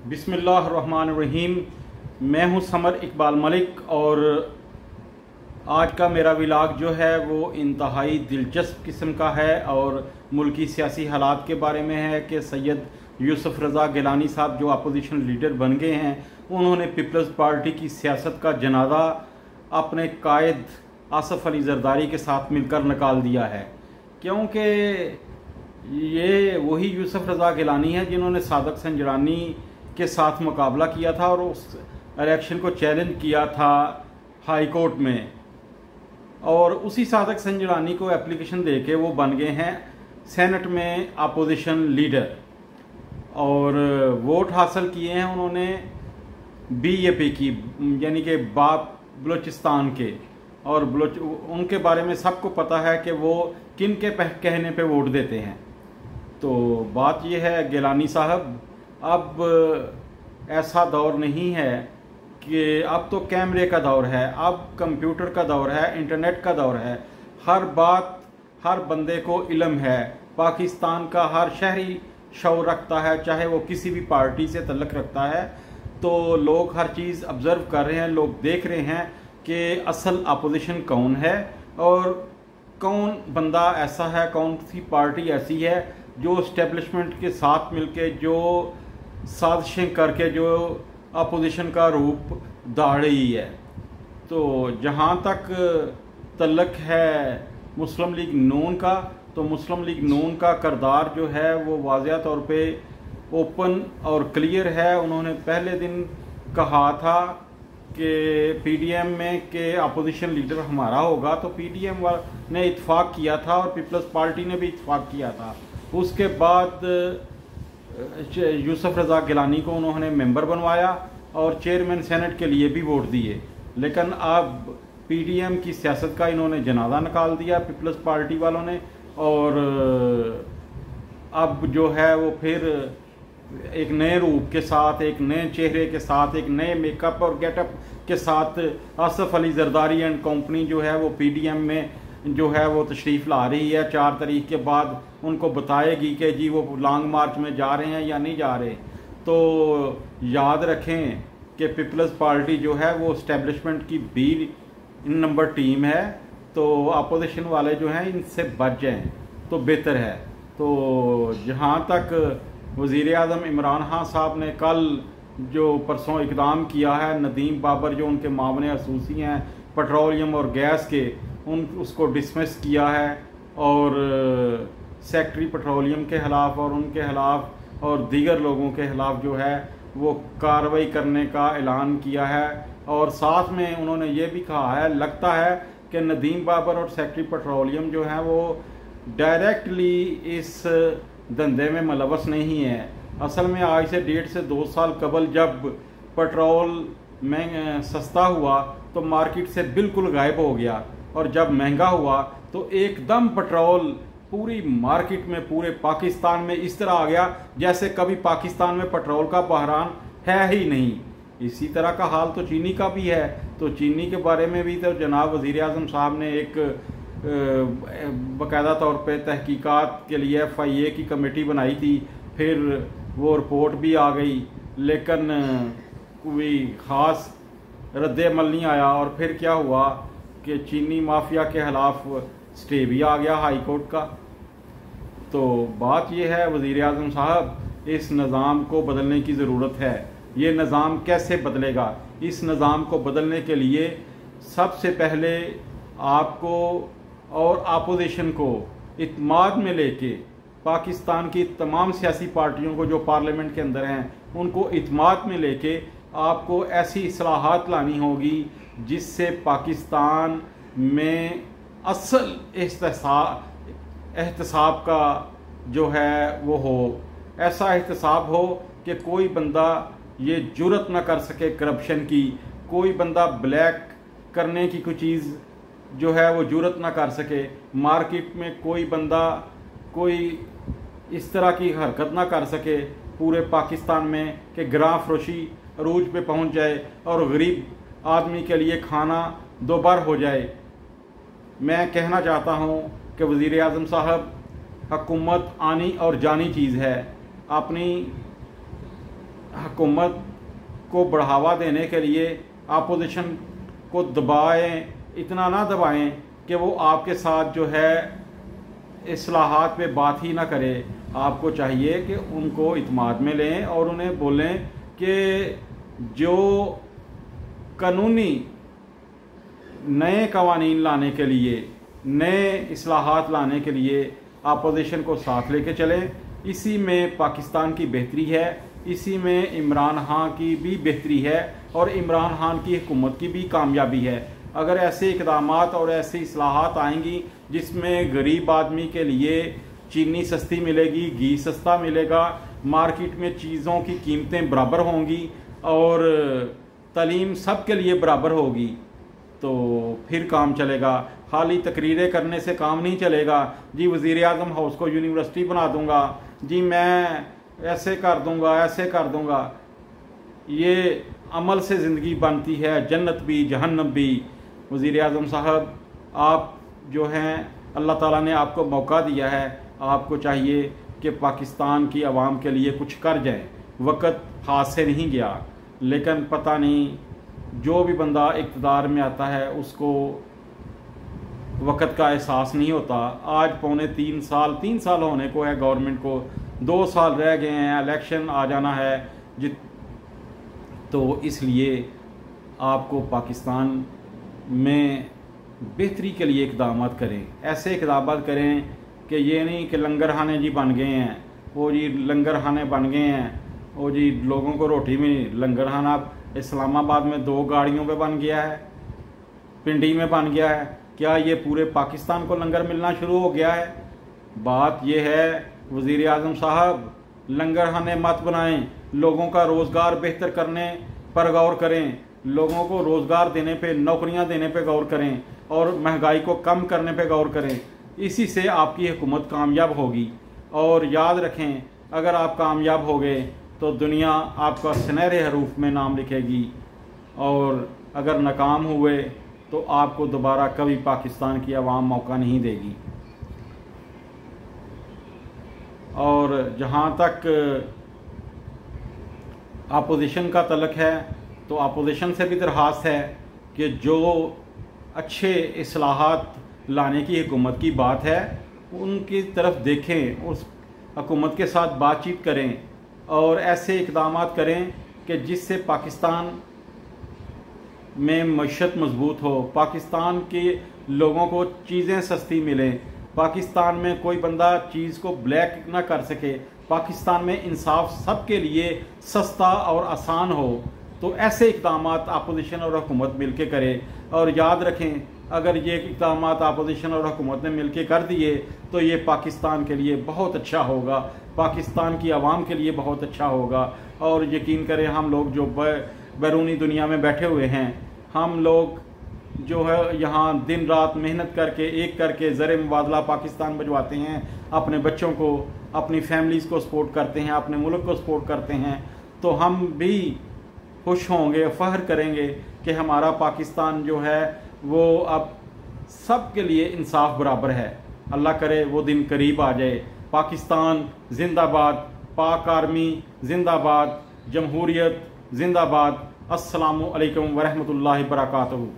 बिस्मिल्लाहिर्रहमानिर्रहीम। मैं हूं समर इकबाल मलिक और आज का मेरा व्लॉग जो है वो इंतहाई दिलचस्प किस्म का है और मुल्की सियासी हालात के बारे में है कि सैयद यूसुफ रज़ा गिलानी साहब जो अपोजिशन लीडर बन गए हैं, उन्होंने पीपल्स पार्टी की सियासत का जनाजा अपने कायद आसफ़ अली ज़रदारी के साथ मिलकर निकाल दिया है। क्योंकि ये वही यूसुफ रज़ा गिलानी है जिन्होंने सादक संजरानी के साथ मुकाबला किया था और उस इलेक्शन को चैलेंज किया था हाई कोर्ट में, और उसी सादक संजरानी को एप्लीकेशन देके वो बन गए हैं सेनेट में अपोजिशन लीडर और वोट हासिल किए हैं उन्होंने बीएपी की, यानी कि बाप बलूचिस्तान के, और उनके बारे में सबको पता है कि वो किन के कहने पे वोट देते हैं। तो बात यह है गिलानी साहब, अब ऐसा दौर नहीं है कि अब तो कैमरे का दौर है, अब कंप्यूटर का दौर है, इंटरनेट का दौर है। हर बात हर बंदे को इल्म है। पाकिस्तान का हर शहरी शऊर रखता है, चाहे वो किसी भी पार्टी से तल्लुक़ रखता है। तो लोग हर चीज़ ऑब्ज़र्व कर रहे हैं, लोग देख रहे हैं कि असल अपोजिशन कौन है और कौन बंदा ऐसा है, कौन सी पार्टी ऐसी है जो इस्टेब्लिशमेंट के साथ मिलके जो साजिशें करके जो अपोजिशन का रूप दाड़ रही है। तो जहाँ तक तल्लुक़ है मुस्लिम लीग नून का, तो मुस्लिम लीग नून का किरदार जो है वो वाज़िह तौर पे ओपन और क्लियर है। उन्होंने पहले दिन कहा था कि पीडीएम में के अपोजिशन लीडर हमारा होगा, तो पीडीएम ने इत्फाक किया था और पीपल्स पार्टी ने भी इत्फाक किया था। उसके बाद यूसुफ रज़ा गिलानी को उन्होंने मेंबर बनवाया और चेयरमैन सेनेट के लिए भी वोट दिए, लेकिन अब पीडीएम की सियासत का इन्होंने जनाजा निकाल दिया पीपल्स पार्टी वालों ने, और अब जो है वो फिर एक नए रूप के साथ, एक नए चेहरे के साथ, एक नए मेकअप और गेटअप के साथ आसफ़ अली ज़रदारी एंड कंपनी जो है वो पीडीएम में जो है वो तशरीफ़ ला रही है। 4 तारीख के बाद उनको बताएगी कि जी वो लॉन्ग मार्च में जा रहे हैं या नहीं जा रहे। तो याद रखें कि पीपल्स पार्टी जो है वो इस्टेब्लिशमेंट की बी नंबर टीम है, तो अपोजिशन वाले जो हैं इनसे बच जाएं तो बेहतर है। तो जहाँ तक वज़ीर आज़म इमरान खान साहब ने कल जो परसों इक़दाम किया है, नदीम बाबर जो उनके मामले खसूसी हैं पेट्रोलियम और गैस के, उसको डिसमिस किया है और सेक्रेटरी पेट्रोलियम के ख़िलाफ़ और उनके ख़िलाफ़ और दीगर लोगों के ख़िलाफ़ जो है वो कार्रवाई करने का ऐलान किया है। और साथ में उन्होंने ये भी कहा है, लगता है कि नदीम बाबर और सेक्रेटरी पेट्रोलियम जो हैं वो डायरेक्टली इस धंधे में मुलव्वस नहीं है। असल में आज से 1.5 से 2 साल कबल जब पेट्रोल सस्ता हुआ तो मार्केट से बिल्कुल गायब हो गया, और जब महंगा हुआ तो एकदम पेट्रोल पूरी मार्केट में, पूरे पाकिस्तान में इस तरह आ गया जैसे कभी पाकिस्तान में पेट्रोल का बहरान है ही नहीं। इसी तरह का हाल तो चीनी का भी है। तो चीनी के बारे में भी तो जनाब वज़ीर आज़म साहब ने एक बाकायदा तौर पे तहकीकात के लिए FIA की कमेटी बनाई थी, फिर वो रिपोर्ट भी आ गई, लेकिन कोई ख़ास रद्द-ए-अमल नहीं आया। और फिर क्या हुआ कि चीनी माफिया के खिलाफ स्टे भी आ गया हाई कोर्ट का। तो बात यह है वज़ीर आज़म साहब, इस निज़ाम को बदलने की ज़रूरत है। ये निज़ाम कैसे बदलेगा? इस निज़ाम को बदलने के लिए सबसे पहले आपको और अपोजिशन को इत्माद में लेके पाकिस्तान की तमाम सियासी पार्टियों को जो पार्लियामेंट के अंदर हैं उनको इत्माद में लेके आपको ऐसी इस्लाहात लानी होगी जिससे पाकिस्तान में असल एहतसाब का जो है वो हो, ऐसा एहतसाब हो कि कोई बंदा ये जुर्रत ना कर सके करप्शन की, कोई बंदा ब्लैक करने की कोई चीज़ जो है वो जुर्रत ना कर सके, मार्केट में कोई बंदा कोई इस तरह की हरकत ना कर सके पूरे पाकिस्तान में कि गिरां फरोशी अरूज पे पहुंच जाए और गरीब आदमी के लिए खाना दोबार हो जाए। मैं कहना चाहता हूं कि वज़ीर आज़म साहब, हुकूमत आनी और जानी चीज़ है। अपनी हुकूमत को बढ़ावा देने के लिए अपोजिशन को दबाएं, इतना ना दबाएं कि वो आपके साथ जो है इस्लाहात पे बात ही ना करे। आपको चाहिए कि उनको इत्माद में लें और उन्हें बोलें कि जो कानूनी नए कवानीन लाने के लिए, नए इस्लाहात लाने के लिए अपोजिशन को साथ लेके चलें। इसी में पाकिस्तान की बेहतरी है, इसी में इमरान खान की भी बेहतरी है और इमरान खान की हुकूमत की भी कामयाबी है। अगर ऐसे इक़दामात और ऐसी इस्लाहात आएंगी जिसमें गरीब आदमी के लिए चीनी सस्ती मिलेगी, घी सस्ता मिलेगा, मार्केट में चीज़ों की कीमतें बराबर होंगी और तालीम सब के लिए बराबर होगी, तो फिर काम चलेगा। खाली तकरीरें करने से काम नहीं चलेगा। जी वज़ीर आज़म हाउस को यूनिवर्सिटी बना दूंगा, जी मैं ऐसे कर दूंगा, ऐसे कर दूंगा। ये अमल से ज़िंदगी बनती है, जन्नत भी जहन्नम भी। वज़ीर आज़म साहब, आप जो हैं अल्लाह ताला ने आपको मौका दिया है, आपको चाहिए कि पाकिस्तान की आवाम के लिए कुछ कर जाएं। वक्त हाथ से नहीं गया, लेकिन पता नहीं जो भी बंदा इक़्तिदार में आता है उसको वक्त का एहसास नहीं होता। आज पौने 3 साल होने को है गवर्नमेंट को, 2 साल रह गए हैं, इलेक्शन आ जाना है तो इसलिए आपको पाकिस्तान में बेहतरी के लिए इक़दाम करें। ऐसे इक़दाम करें कि ये नहीं कि लंगर खाने जी बन गए हैं, वो जी लंगर खाने बन गए हैं, वो जी लोगों को रोटी मिली। लंगर खाना इस्लामाबाद में 2 गाड़ियों पे बन गया है, पिंडी में बन गया है। क्या ये पूरे पाकिस्तान को लंगर मिलना शुरू हो गया है? बात यह है वज़ीर आज़म साहब, लंगर खाने मत बनाएं, लोगों का रोज़गार बेहतर करने पर गौर करें, लोगों को रोज़गार देने पे, नौकरियां देने पे गौर करें और महंगाई को कम करने पे गौर करें। इसी से आपकी हुकूमत कामयाब होगी। और याद रखें, अगर आप कामयाब हो गए तो दुनिया आपका सुनहरे हरूफ में नाम लिखेगी, और अगर नाकाम हुए तो आपको दोबारा कभी पाकिस्तान की आवाम मौका नहीं देगी। और जहाँ तक अपोजिशन का तल्लुक़ है तो अपोजिशन से भी दरख्वास्त है कि जो अच्छे इस्लाहात लाने की हुकूमत की बात है उनकी तरफ देखें, उस हुकूमत के साथ बातचीत करें और ऐसे इक़दाम करें कि जिससे पाकिस्तान में मईशत मजबूत हो, पाकिस्तान के लोगों को चीज़ें सस्ती मिलें, पाकिस्तान में कोई बंदा चीज़ को ब्लैक ना कर सके, पाकिस्तान में इंसाफ सबके लिए सस्ता और आसान हो। तो ऐसे इक़दाम अपोजिशन और हुकूमत मिल के करे। और याद रखें, अगर ये इक़दाम अपोजिशन और हुकूमत ने मिल के कर दिए तो ये पाकिस्तान के लिए बहुत अच्छा होगा, पाकिस्तान की आवाम के लिए बहुत अच्छा होगा। और यकीन करें, हम लोग जो बैरूनी दुनिया में बैठे हुए हैं, हम लोग जो है यहाँ दिन रात मेहनत करके एक करके ज़र मुबादला पाकिस्तान भिजवाते हैं, अपने बच्चों को, अपनी फैमिलीज़ को सपोर्ट करते हैं, अपने मुल्क को सपोर्ट करते हैं। तो हम भी खुश होंगे, फ़ख्र करेंगे कि हमारा पाकिस्तान जो है वो अब सब के लिए इंसाफ बराबर है। अल्लाह करे वो दिन करीब आ जाए। पाकिस्तान जिंदाबाद, पाक आर्मी जिंदाबाद, जमहूरियत जिंदाबाद। अस्सलामु अलैकुम वरहमतुल्लाहि वबरकातुहू।